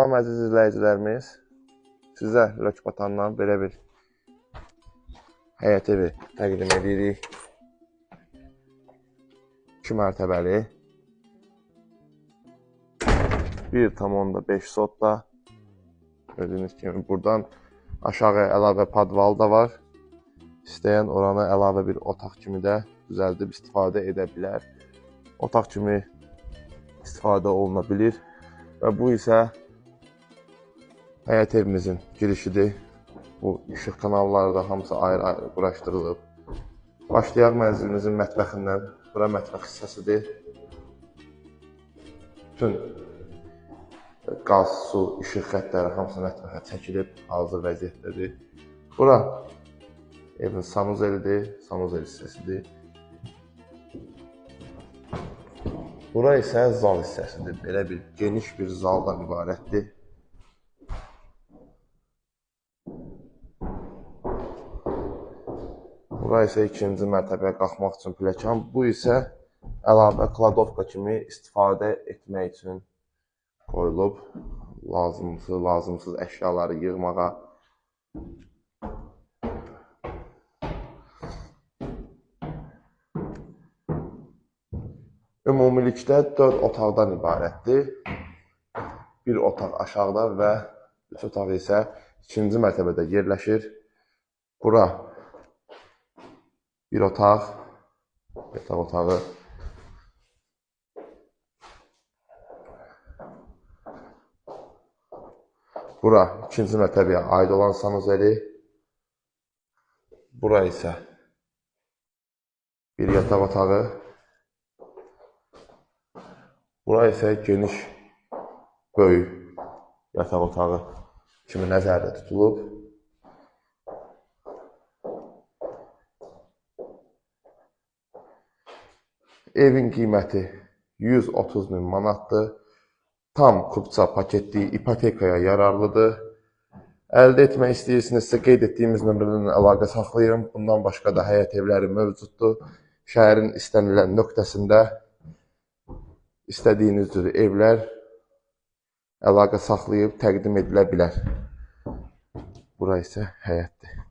Salam əziz izləyicilərimiz. Sizə Lökbatandan belə bir həyət evi təqdim edirik. 2 mərtəbəli. 1,5 sotda. Gördüyünüz kimi buradan aşağı əlavə padval da var. İstəyən oranı əlavə bir otaq kimi də düzəldib istifadə edə bilər. Otaq kimi istifadə oluna bilir. Və bu isə həyət evimizin girişidir. Bu işıq kanalları da hamısı ayrı-ayrı quraşdırılıb. Başlayaq mənzilimizin mətbəxindən. Bura mətbəx hissəsidir. Bütün qaz, su, işıq xəttləri hamısı mətbəxə çəkilib, hazır vəziyyətdədir. Bura evin sanuzelidir, sanuzel hissəsidir. Bura isə zal hissəsidir. Belə bir geniş bir zaldan ibarətdir. Bura isə ikinci mərtəbəyə qalxmaq üçün pilləkən. Bu isə əlavə kladovka kimi istifadə etmək üçün qoyulub. Lazımsız əşyaları yığmağa. Ümumilikdə 4 otaqdan ibarətdir. Bir otaq aşağıda və 3 otaq isə ikinci mərtəbədə yerləşir. Bura bir otaq, yataq otağı. Bura ikinci mərtəbəyə aid olan sanuzeli. Bura isə bir yataq otağı. Bura isə geniş, böyük yataq otağı kimi nəzərdə tutulub. Evin qiyməti 130.000 manatdır. Tam kupça paketli ipotekaya yararlıdır. Əldə etmək istəyirsinizsə qeyd etdiyimiz nömrədən əlaqə saxlayın. Bundan başqa da həyət evləri mövcuddur. Şəhərin istənilən nöqtəsində istədiyiniz cür evlər əlaqə saxlayıb təqdim edilə bilər. Bura isə həyətdir.